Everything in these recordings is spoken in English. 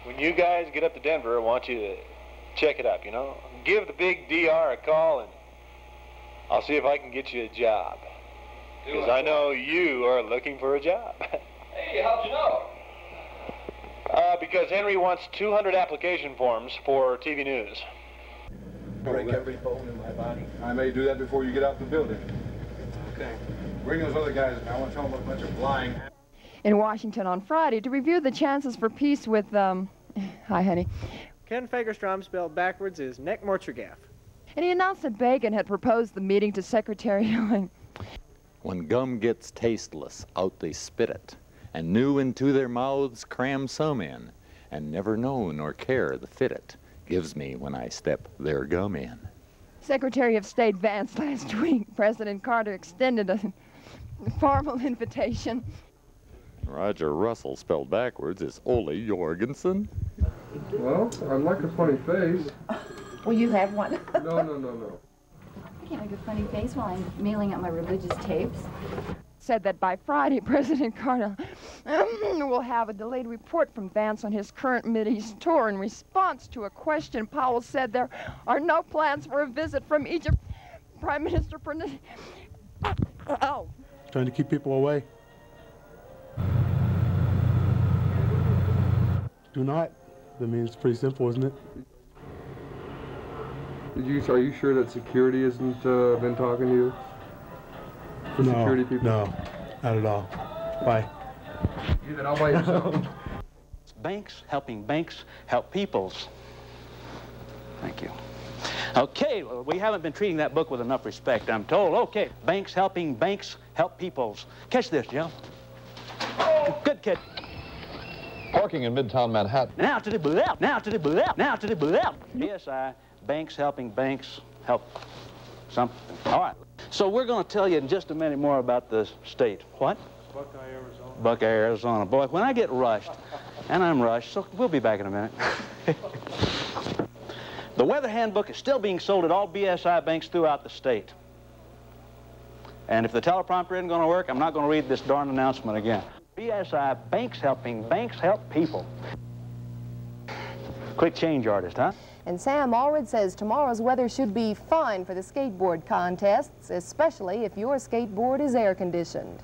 when you guys get up to Denver, I want you to check it up, you know. Give the big DR a call, and I'll see if I can get you a job. Because I know you are looking for a job. Hey, how'd you know? Because Henry wants 200 application forms for TV news. Break every bone in my body. I may do that before you get out the building. Okay. Bring those other guys in. I want to tell them a bunch of lying. In Washington on Friday to review the chances for peace with, hi, honey. Ken Fagerstrom spelled backwards is Neck Morchergaff. And he announced that Bacon had proposed the meeting to Secretary. When gum gets tasteless, out they spit it, and new into their mouths cram some in, and never know nor care the fit it gives me when I step their gum in. Secretary of State Vance last week, President Carter extended a formal invitation. Roger Russell spelled backwards is Ole Jorgensen. Well, I'd like a funny face. Will you have one? No. I can't make a funny face while I'm mailing out my religious tapes. Said that by Friday, President Carter will have a delayed report from Vance on his current Mideast tour. In response to a question, Powell said there are no plans for a visit from Egypt. Prime Minister Trying to keep people away. Do not. I mean, it's pretty simple, isn't it? Are you sure that security hasn't been talking to you? For security people? No, not at all. Bye. You then all by yourself. Banks helping banks help peoples. Thank you. Okay, well, we haven't been treating that book with enough respect, I'm told. Okay, banks helping banks help peoples. Catch this, Joe. Good kid. Parking in Midtown Manhattan. Now to the left, now to the left, now to the left. BSI, banks helping banks help something. All right. So we're going to tell you in just a minute more about the state. What? Buckeye, Arizona. Buckeye, Arizona. Boy, when I get rushed, and I'm rushed, so we'll be back in a minute. The weather handbook is still being sold at all BSI banks throughout the state. And if the teleprompter isn't going to work, I'm not going to read this darn announcement again. BSI, banks helping banks help people. Quick change artist, huh? And Sam Allred says tomorrow's weather should be fine for the skateboard contests, especially if your skateboard is air conditioned.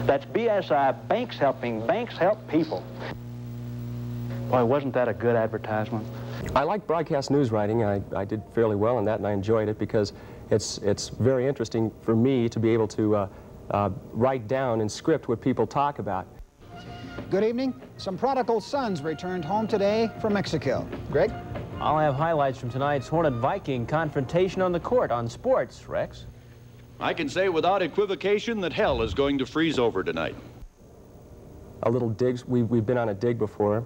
That's BSI, banks helping banks help people. Boy, wasn't that a good advertisement? I like broadcast news writing. I did fairly well in that, and I enjoyed it because it's very interesting for me to be able to write down in script what people talk about. Good evening. Some prodigal sons returned home today from Mexico. Greg? I'll have highlights from tonight's Hornet Viking confrontation on the court on sports, Rex. I can say without equivocation that hell is going to freeze over tonight. A little digs. We've been on a dig before.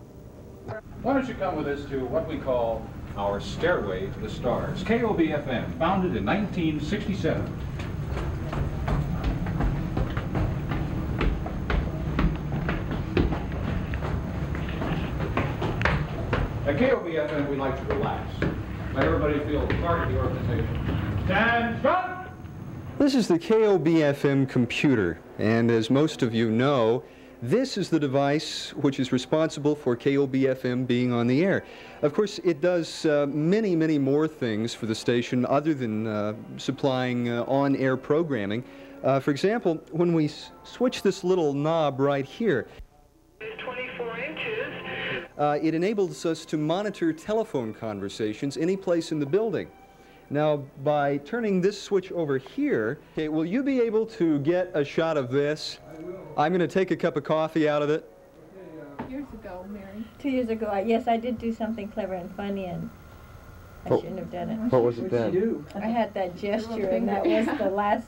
Why don't you come with us to what we call our Stairway to the Stars. KOB-FM, founded in 1967. At KOB-FM, we like to relax. Let everybody feel part of the organization. Stand front! This is the KOB-FM computer, and as most of you know, this is the device which is responsible for KOB-FM being on the air. Of course, it does many, many more things for the station other than supplying on-air programming. For example, when we switch this little knob right here, 24 inches. It enables us to monitor telephone conversations any place in the building. Now, by turning this switch over here, okay, will you be able to get a shot of this? I will. I'm going to take a cup of coffee out of it. Years ago, Mary. 2 years ago, yes, I did do something clever and funny, and I shouldn't have done it. What was it then? I had that gesture, and that was the last.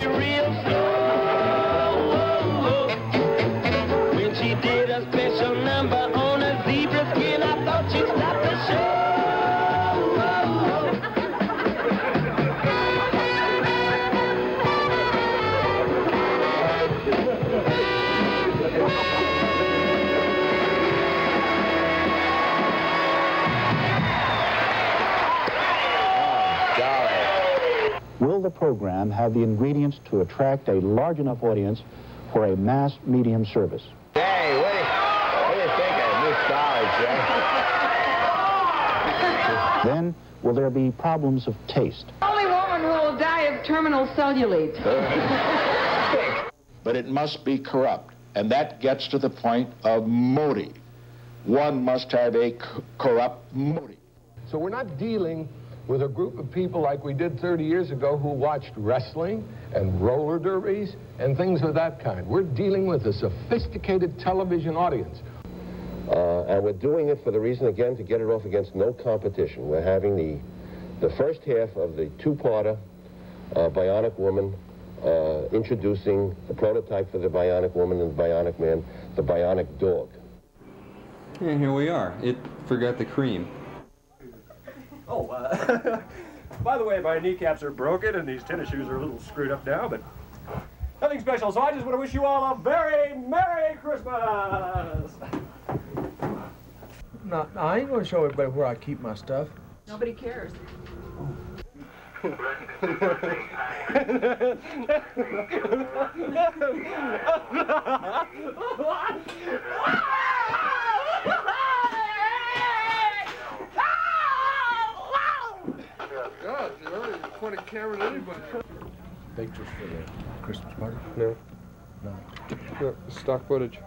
Real when she did a special number on a zebra skin, I thought she stopped the show. the program have the ingredients to attract a large enough audience for a mass medium service? Hey, what do you think of Miss College, Then, will there be problems of taste? Only woman who will die of terminal cellulite. But it must be corrupt, and that gets to the point of motive. One must have a corrupt motive. So we're not dealing with a group of people like we did 30 years ago who watched wrestling and roller derbies and things of that kind. We're dealing with a sophisticated television audience. And we're doing it for the reason, again, to get it off against no competition. We're having the first half of the two-parter, Bionic Woman, introducing the prototype for the Bionic Woman and the Bionic Man, the Bionic Dog. And here we are. It forgot the cream. Oh, by the way, my kneecaps are broken and these tennis shoes are a little screwed up now, but nothing special. So I just want to wish you all a very Merry Christmas! No, I ain't going to show everybody where I keep my stuff. Nobody cares. God, you know, you point a camera at anybody. Pictures for the Christmas party? No. No. No, stock footage.